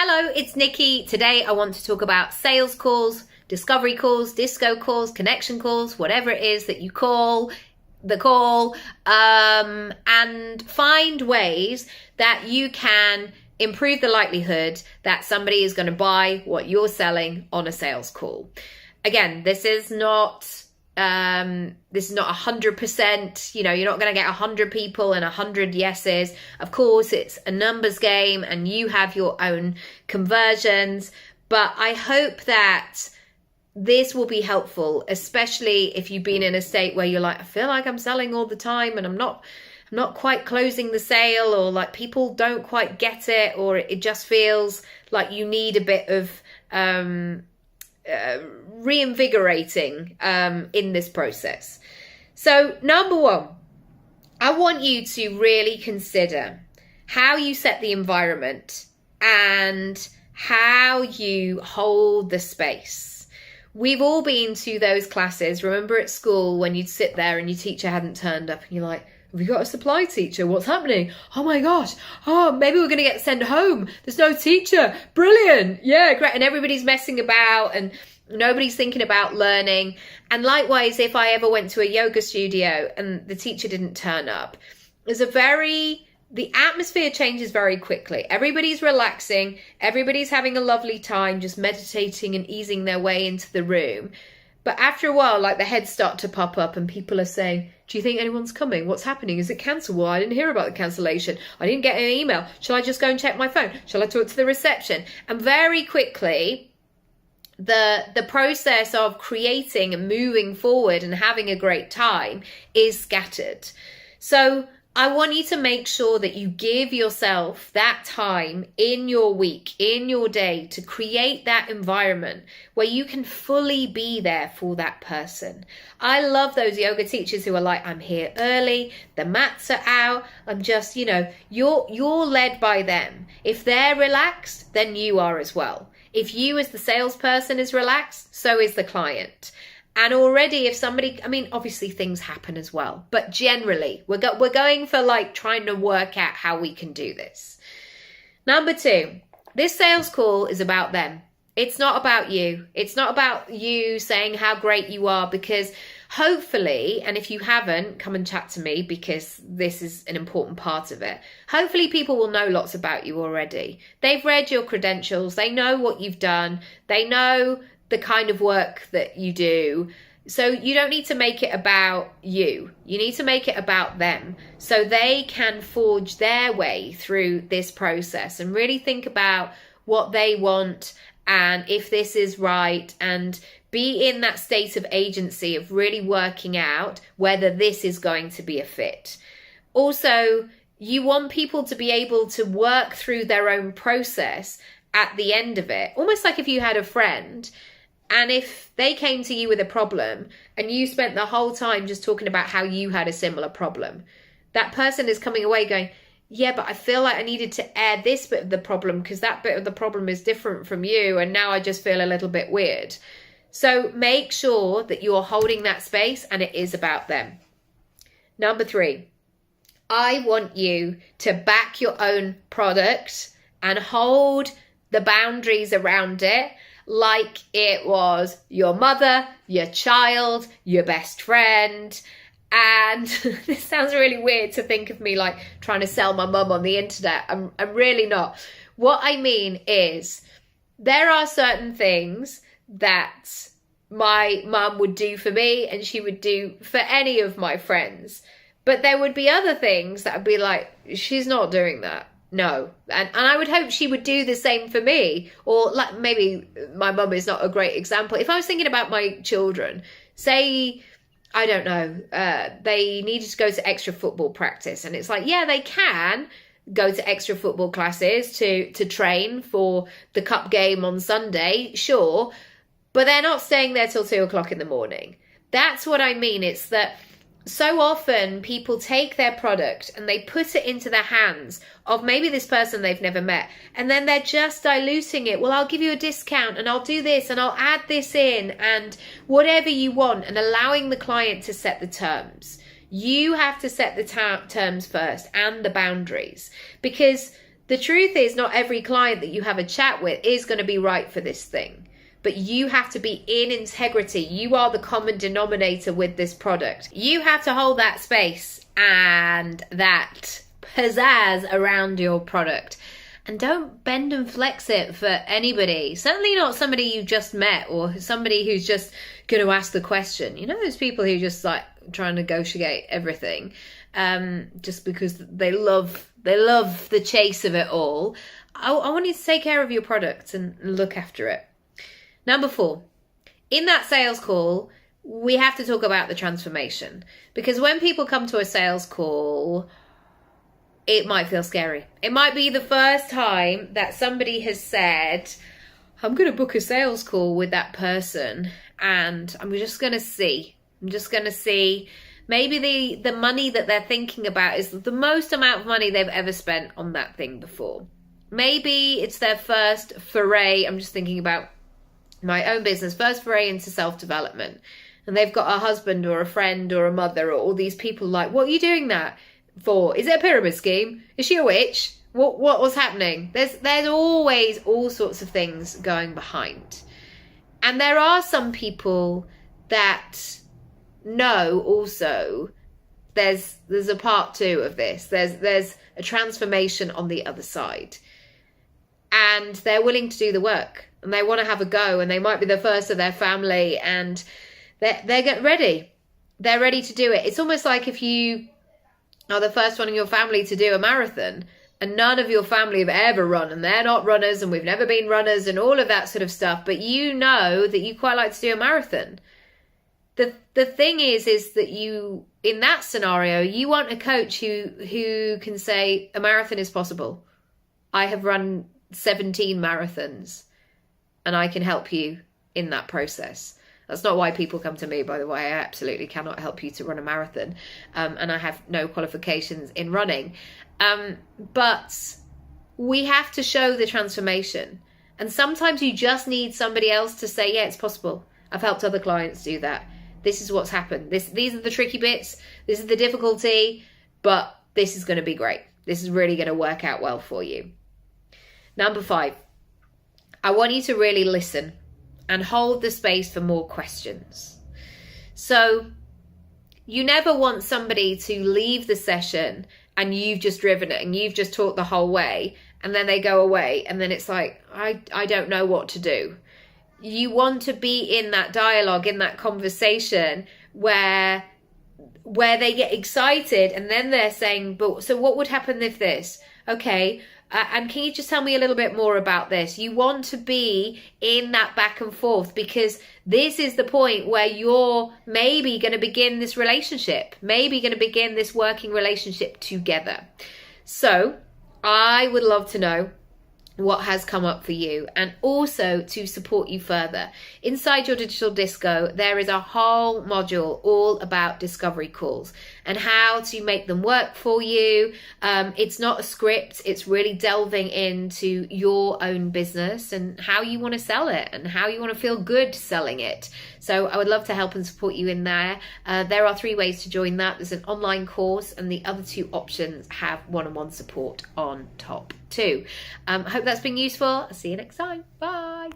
Hello, it's Nikki. Today I want to talk about sales calls, discovery calls, disco calls, connection calls, whatever it is that you call the call, and find ways that you can improve the likelihood that somebody is going to buy what you're selling on a sales call. Again, this is not 100%, you're not going to get 100 people and 100 yeses. Of course, it's a numbers game and you have your own conversions, but I hope that this will be helpful, especially if you've been in a state where you're like, I feel like I'm selling all the time and I'm not quite closing the sale, or like people don't quite get it, or it just feels like you need a bit of reinvigorating in this process. So number one, I want you to really consider how you set the environment and how you hold the space. We've all been to those classes. Remember at school when you'd sit there and your teacher hadn't turned up and you're like, have we got a supply teacher? What's happening? Oh my gosh. Oh, maybe we're going to get sent home. There's no teacher. Brilliant. Yeah, great. And everybody's messing about and nobody's thinking about learning. And likewise, if I ever went to a yoga studio and the teacher didn't turn up, the atmosphere changes very quickly. Everybody's relaxing. Everybody's having a lovely time, just meditating and easing their way into the room. But after a while, like the heads start to pop up and people are saying, do you think anyone's coming? What's happening? Is it cancelled? Well, I didn't hear about the cancellation. I didn't get an email. Shall I just go and check my phone? Shall I talk to the reception? And very quickly, the process of creating and moving forward and having a great time is scattered. So I want you to make sure that you give yourself that time in your week, in your day, to create that environment where you can fully be there for that person. I love those yoga teachers who are like, I'm here early, the mats are out, I'm just, you're led by them. If they're relaxed, then you are as well. If you as the salesperson is relaxed, so is the client. And already if somebody, obviously things happen as well, but generally we're going for like trying to work out how we can do this. Number two, this sales call is about them. It's not about you. It's not about you saying how great you are, because hopefully, and if you haven't, come and chat to me because this is an important part of it. Hopefully people will know lots about you already. They've read your credentials. They know what you've done. They know the kind of work that you do. So you don't need to make it about you. You need to make it about them so they can forge their way through this process and really think about what they want and if this is right, and be in that state of agency of really working out whether this is going to be a fit. Also, you want people to be able to work through their own process at the end of it, almost like if you had a friend and if they came to you with a problem and you spent the whole time just talking about how you had a similar problem, that person is coming away going, yeah, but I feel like I needed to air this bit of the problem because that bit of the problem is different from you and now I just feel a little bit weird. So make sure that you're holding that space and it is about them. Number three, I want you to back your own product and hold the boundaries around it like it was your mother, your child, your best friend. And this sounds really weird to think of me like trying to sell my mum on the internet. I'm really not. What I mean is there are certain things that my mum would do for me and she would do for any of my friends. But there would be other things that I'd be like, she's not doing that. No. And I would hope she would do the same for me. Or like maybe my mum is not a great example. If I was thinking about my children, say, I don't know, they needed to go to extra football practice. And it's like, yeah, they can go to extra football classes to train for the cup game on Sunday, sure. But they're not staying there till 2:00 in the morning. That's what I mean. It's that so often people take their product and they put it into the hands of maybe this person they've never met, and then they're just diluting it. Well, I'll give you a discount and I'll do this and I'll add this in and whatever you want, and allowing the client to set the terms. You have to set the terms first and the boundaries, because The truth is, not every client that you have a chat with is going to be right for this thing. But you have to be in integrity. You are the common denominator with this product. You have to hold that space and that pizzazz around your product. And don't bend and flex it for anybody. Certainly not somebody you just met or somebody who's just going to ask the question. You know those people who just like try and negotiate everything just because they love the chase of it all. I want you to take care of your product and look after it. Number 4, in that sales call, we have to talk about the transformation. Because when people come to a sales call, it might feel scary. It might be the first time that somebody has said, I'm going to book a sales call with that person and I'm just going to see. Maybe the money that they're thinking about is the most amount of money they've ever spent on that thing before. Maybe it's their first foray. I'm just thinking about my own business, first foray into self-development. And they've got a husband or a friend or a mother or all these people like, what are you doing that for? Is it a pyramid scheme? Is she a witch? What was happening? There's always all sorts of things going behind. And there are some people that know also there's a part 2 of this. There's a transformation on the other side. And they're willing to do the work. And they want to have a go, and they might be the first of their family, and they're getting ready. They're ready to do it. It's almost like if you are the first one in your family to do a marathon, and none of your family have ever run, and they're not runners, and we've never been runners, and all of that sort of stuff, but you know that you quite like to do a marathon. The thing is that you, in that scenario, you want a coach who can say, a marathon is possible. I have run 17 marathons. And I can help you in that process. That's not why people come to me, by the way. I absolutely cannot help you to run a marathon. And I have no qualifications in running. But we have to show the transformation. And sometimes you just need somebody else to say, yeah, it's possible. I've helped other clients do that. This is what's happened. These are the tricky bits. This is the difficulty. But this is going to be great. This is really going to work out well for you. Number 5. I want you to really listen and hold the space for more questions. So you never want somebody to leave the session and you've just driven it and you've just talked the whole way and then they go away and then it's like, I don't know what to do. You want to be in that dialogue, in that conversation where they get excited and then they're saying, but so what would happen if this? Okay. And can you just tell me a little bit more about this? You want to be in that back and forth because this is the point where you're maybe going to begin this relationship, maybe going to begin this working relationship together. So I would love to know what has come up for you and also to support you further. Inside your digital disco, there is a whole module all about discovery calls and how to make them work for you. It's not a script. It's really delving into your own business and how you want to sell it and how you want to feel good selling it. So I would love to help and support you in there. There are 3 ways to join that. There's an online course and the other 2 options have one-on-one support on top too. I hope that's been useful. I'll see you next time. Bye.